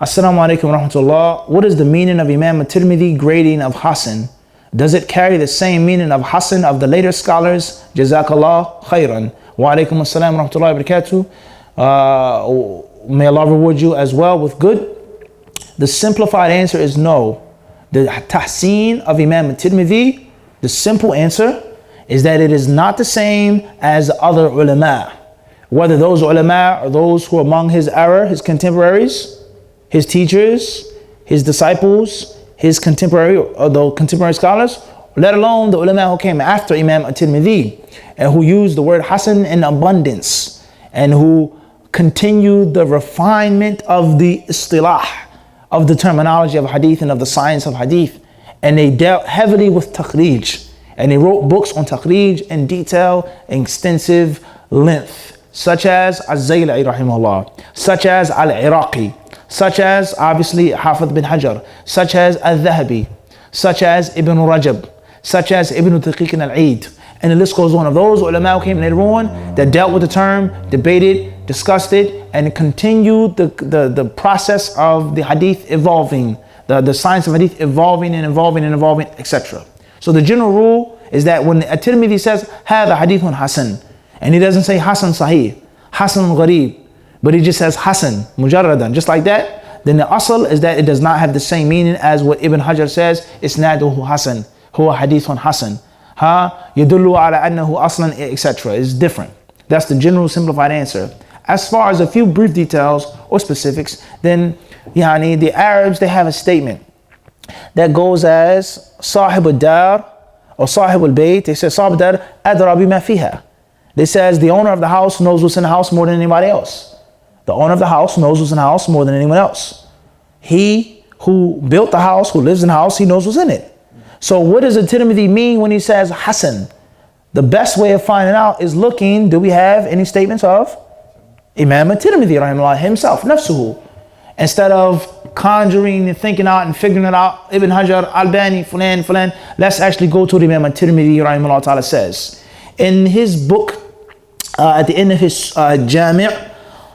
Assalamu alaikum wa rahmatullah. What is the meaning of Imam Al Tirmidhi grading of Hasan? Does it carry the same meaning of Hasan of the later scholars? Jazakallah khairan. Wa alaikum assalam wa rahmatullahi wa barakatuh. May Allah reward you as well with good. The simplified answer is no. The tahseen of Imam Al Tirmidhi, the simple answer is that it is not the same as other ulama. Whether those ulama are those who are among his era, his contemporaries, his teachers, his disciples, his contemporary or the contemporary scholars, let alone the ulama who came after Imam Al Tirmidhi and who used the word Hasan in abundance and who continued the refinement of the istilah, of the terminology of hadith and of the science of hadith. And they dealt heavily with takhrij. And they wrote books on takhrij in detail and extensive length, such as Az-Zaylai rahimahullah, such as Al-Iraqi, such as obviously Hafidh bin Hajar, such as Al-Dhahabi, such as Ibn Rajab, such as Ibn Daqiq al-Eid. And the list goes on of those ulama who came later on that dealt with the term, debated, discussed it, and continued the process of the hadith evolving, the science of hadith evolving and evolving and evolving, etc. So the general rule is that when At-Tirmidhi says, هذا حديث Hasan, and he doesn't say Hasan Sahih, Hasan Gharib, but he just says Hasan, Mujarradan, just like that, then the asl is that it does not have the same meaning as what Ibn Hajar says, Isnaduhu Hasan, huwa hadithun Hasan, yadullu ala annahu aslan, etc. It's different. That's the general simplified answer. As far as a few brief details or specifics, then the Arabs, they have a statement that goes as Sahib al-Dar or Sahib al-Bayt. They say Sahib al-Dar adra bima fiha. They says the owner of the house knows what's in the house more than anybody else. The owner of the house knows what's in the house more than anyone else. He who built the house, who lives in the house, he knows what's in it. So what does At-Tirmidhi mean when he says Hasan? The best way of finding out is looking, do we have any statements of Imam Al-Tirmidhi rahimahullah himself, nafsuhu? Instead of conjuring and thinking out and figuring it out, Ibn Hajar, Albani, Fulan, let's actually go to what Imam Al-Tirmidhi rahimahullah ta'ala says. In his book, at the end of his Jami',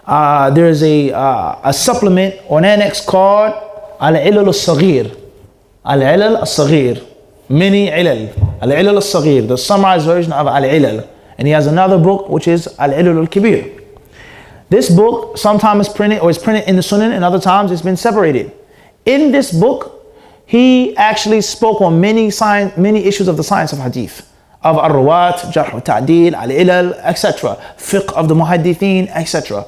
there is a supplement or an annex called Al-Ilal Al-Saghir. Al-Ilal Al-Saghir. Many Ilal. Al-Ilal Al-Saghir, the summarized version of Al-Ilal. And he has another book which is Al-Ilal Al-Kabir. This book sometimes is printed or is printed in the Sunan, and other times it's been separated. In this book, he actually spoke on many issues of the science of hadith, of al-ruwat, jarh al-ta'dil, al-ilal, etc., fiqh of the muhaddithin, etc.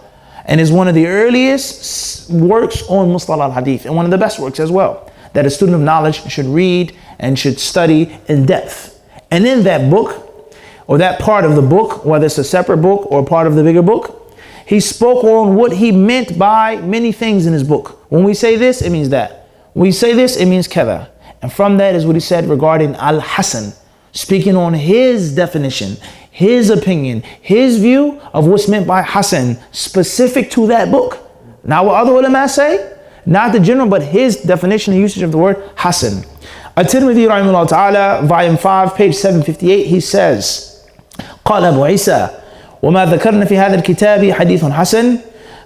And is one of the earliest works on mustalah al-hadith, and one of the best works as well, that a student of knowledge should read and should study in depth. And in that book, or that part of the book, whether it's a separate book or part of the bigger book, he spoke on what he meant by many things in his book. When we say this, it means that. When we say this, it means kada. And from that is what he said regarding Al-Hasan, speaking on his definition, his opinion, his view of what's meant by Hasan, specific to that book. Now what other ulama say, not the general, but his definition and usage of the word Hasan. At-Tirmidhi rahimahullah ta'ala, volume 5, page 758, he says, قال أبو عيسى وما ذكرنا في هذا الكتاب حديث حسن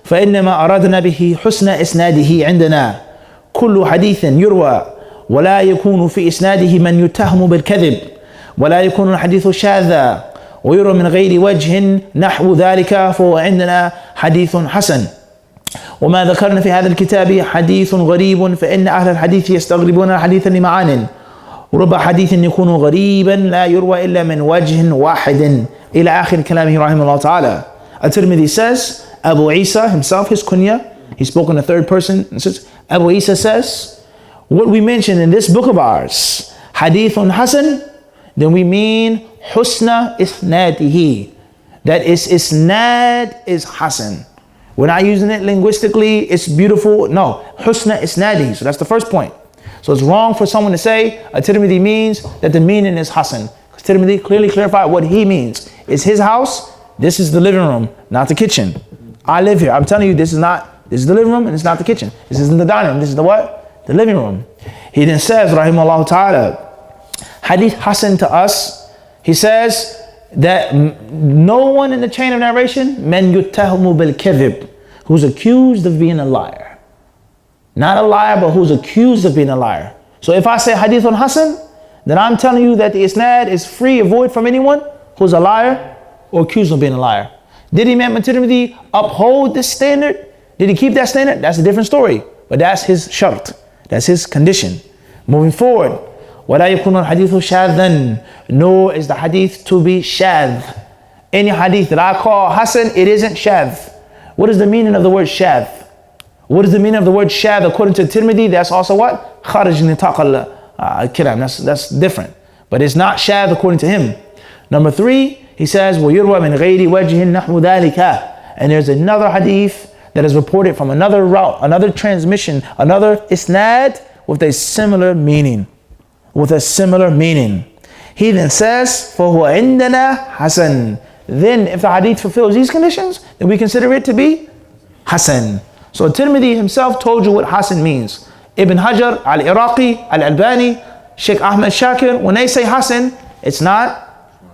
فإنما أرادنا به حسن إسناده عندنا كل حديث يروى ولا يكون في إسناده من يتهم بالكذب ولا يكون الحديث شاذا ويروى من غير وجه نحو ذلك فهو عندنا حديث حسن وما ذكرنا في هذا الكتاب حديث غريب فإن أهل الحديث يستغربون الحديث لمعان ورب حديث يكون غريبا لا يروى إلا من وجه واحد إلى آخر كلامه رحمه الله تعالى. At-Tirmidhi says, Abu Isa himself, his kunya, he spoke in the third person, and says, Abu Isa says, what we mentioned in this book of ours, Hadithun Hasan, then we mean Husna Isnadihi. That is, Isnad is Hasan. We're not using it linguistically, it's beautiful. No, Husna Isnadihi. So that's the first point. So it's wrong for someone to say At-Tirmidhi means that the meaning is Hasan. Because Tirmidhi clearly clarified what he means. It's his house, this is the living room, not the kitchen. I live here, I'm telling you this is the living room and it's not the kitchen. This isn't the dining room, this is the what? The living room. He then says, rahimahullah ta'ala, Hadith Hasan to us, he says that no one in the chain of narration, man yuttahamu bil kadhib, who's accused of being a liar. Not a liar, but who's accused of being a liar. So if I say hadith on Hasan, then I'm telling you that the isnad is free of void from anyone who's a liar or accused of being a liar. Did Imam Al Tirmidhi uphold this standard? Did he keep that standard? That's a different story. But that's his shart. That's his condition. Moving forward. وَلَا يَكُونُ الْحَدِيثُ شَاذًا. Nor is the hadith to be shadh. Any hadith that I call Hasan, it isn't shadh. What is the meaning of the word shadh? What is the meaning of the word shadh according to Tirmidhi? That's also what? Kharaj nitaq al-kiram. That's different. But it's not shadh according to him. Number 3, he says, وَيُرْوَى مِنْ غَيْرِ وَجْهٍ نَحْوُ ذَلِكَ. And there's another hadith that is reported from another route, another transmission, another isnad with a similar meaning. With a similar meaning. He then says, فَهُوَ عِنْدَنَا Hasan. Then if the hadith fulfills these conditions, then we consider it to be Hasan. So Tirmidhi himself told you what Hasan means. Ibn Hajar, Al-Iraqi, Al-Albani, Sheikh Ahmed Shakir, when they say Hasan, it's not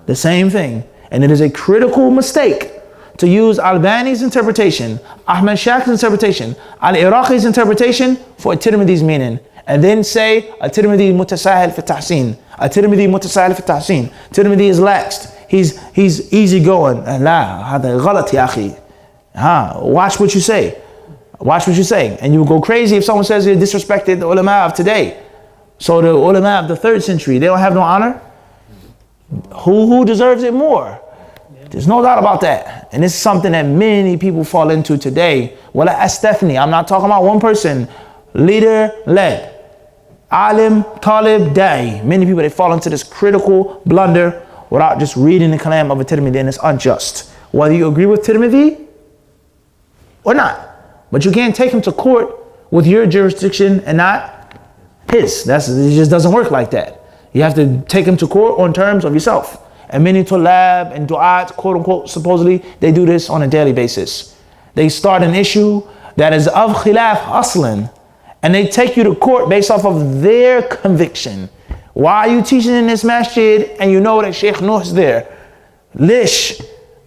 the same thing. And it is a critical mistake to use Albani's interpretation, Ahmed Shakir's interpretation, Al-Iraqi's interpretation for Tirmidhi's meaning. And then say, Tirmidhi mutasahil fi tahsin. Tirmidhi mutasahil fi tahsin. Tirmidhi is laxed. He's easy going. La, hada ghalat ya akhi. Watch what you say. Watch what you say. And you will go crazy if someone says you disrespected the ulama of today. So the ulama of the 3rd century, they don't have no honor? Who deserves it more? There's no doubt about that. And this is something that many people fall into today. Wala astafni. I'm not talking about one person. Leader led. Alim, talib, da'i. Many people, they fall into this critical blunder without just reading the kalam of a Tirmidhi, and it's unjust. Whether you agree with Tirmidhi or not. But you can't take him to court with your jurisdiction and not his. It just doesn't work like that. You have to take him to court on terms of yourself. And many tulab and du'at, quote unquote, supposedly, they do this on a daily basis. They start an issue that is of khilaf aslan, and they take you to court based off of their conviction. Why are you teaching in this masjid and you know that Sheikh Nuh is there? Lish.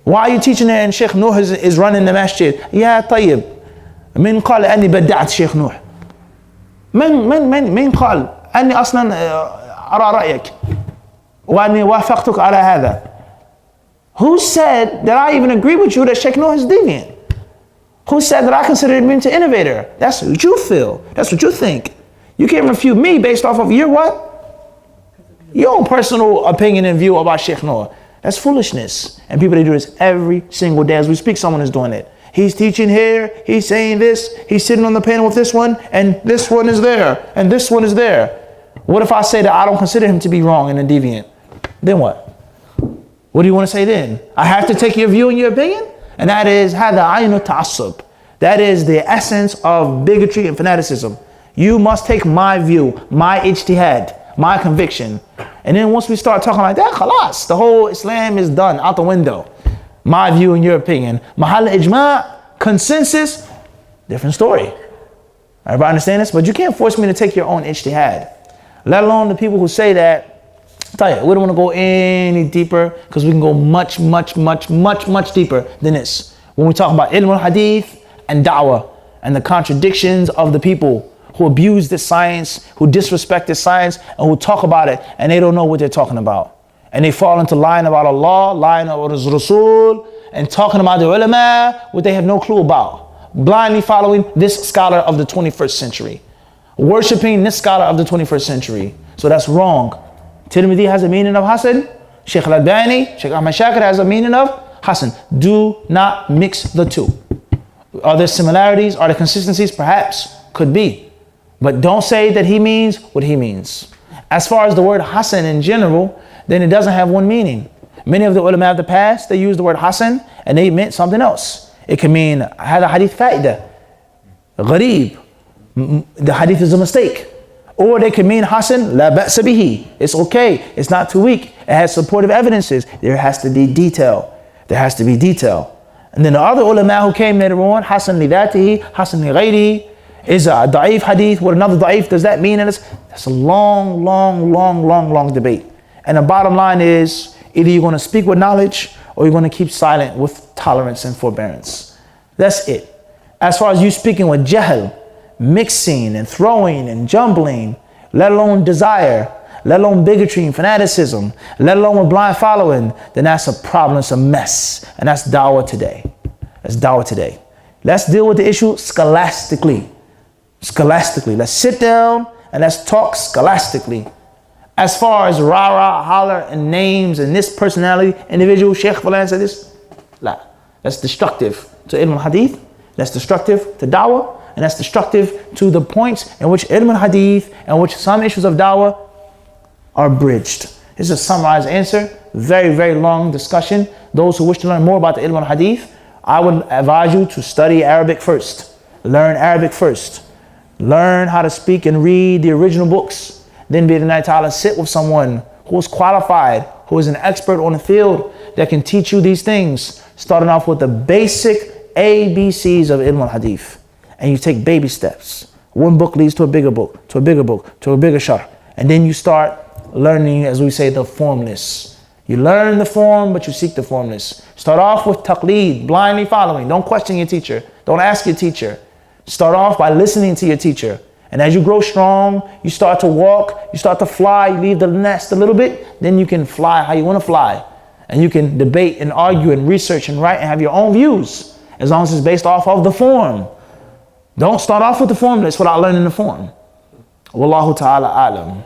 Why are you teaching there and Sheikh Nuh is running the masjid? Ya tayyib. من قال أني بدعت شيخ نوح؟ من قال أني أصلا أرى رأيك وأني وافقتك على هذا? Who said that I even agree with you that Sheikh Nuh is deviant? Who said that I consider him to innovator? That's what you feel. That's what you think. You can't refute me based off of your what? Your own personal opinion and view about Sheikh Noah. That's foolishness. And people, they do this every single day. As we speak, someone is doing it. He's teaching here, he's saying this, he's sitting on the panel with this one, and this one is there, and this one is there. What if I say that I don't consider him to be wrong and a deviant? Then what? What do you want to say then? I have to take your view and your opinion? And that is هذا عين التعصب. That is the essence of bigotry and fanaticism. You must take my view, my ijtihad, my conviction. And then once we start talking like that, khalas, the whole Islam is done, out the window. My view and your opinion. Mahal ijma', consensus, different story. Everybody understand this? But you can't force me to take your own ijtihad. Let alone the people who say that, tell you, we don't want to go any deeper because we can go much deeper than this. When we talk about ilm al-hadith and da'wah and the contradictions of the people who abuse this science, who disrespect this science, and who talk about it and they don't know what they're talking about. And they fall into lying about Allah, lying about His Rasul, and talking about the ulama, what they have no clue about. Blindly following this scholar of the 21st century. Worshipping this scholar of the 21st century. So that's wrong. Tirmidhi has a meaning of Hasan. Sheikh Al-Albani, Sheikh Ahmed Shakir has a meaning of Hasan. Do not mix the two. Are there similarities? Are there consistencies? Perhaps. Could be. But don't say that he means what he means. As far as the word Hasan in general, then it doesn't have one meaning. Many of the ulama of the past, they used the word Hasan and they meant something else. It can mean هذا hadith fa'idah, gharib, the hadith is a mistake. Or they can mean Hasan, la ba'sa bihi, it's okay, it's not too weak, it has supportive evidences. There has to be detail. There has to be detail. And then the other ulama who came later on, Hasan li dhatihi, Hasan li ghayrihi, is a da'if hadith. What another da'if does that mean? That's a long debate. And the bottom line is, either you're going to speak with knowledge or you're going to keep silent with tolerance and forbearance. That's it. As far as you speaking with jahl, mixing and throwing and jumbling, let alone desire, let alone bigotry and fanaticism, let alone with blind following, then that's a problem, it's a mess. And that's dawah today. That's dawah today. Let's deal with the issue scholastically. Scholastically. Let's sit down and let's talk scholastically. As far as rah-rah, holler, and names and this personality, individual, Sheikh Fulan said this, la. That's destructive to ilm al-hadith, that's destructive to dawah, and that's destructive to the points in which ilm al-hadith and which some issues of dawah are bridged. This is a summarized answer, very, very long discussion. Those who wish to learn more about the ilm al-hadith, I would advise you to study Arabic first. Learn Arabic first. Learn how to speak and read the original books. Then bi'idhnillahi ta'ala, sit with someone who is qualified, who is an expert on the field that can teach you these things. Starting off with the basic ABCs of ilm al-hadith. And you take baby steps. One book leads to a bigger book, to a bigger book, to a bigger sharh. And then you start learning, as we say, the formless. You learn the form, but you seek the formless. Start off with taqleed, blindly following. Don't question your teacher. Don't ask your teacher. Start off by listening to your teacher. And as you grow strong, you start to walk, you start to fly, you leave the nest a little bit, then you can fly how you want to fly. And you can debate and argue and research and write and have your own views, as long as it's based off of the form. Don't start off with the formless without learning the form. Wallahu ta'ala a'lam.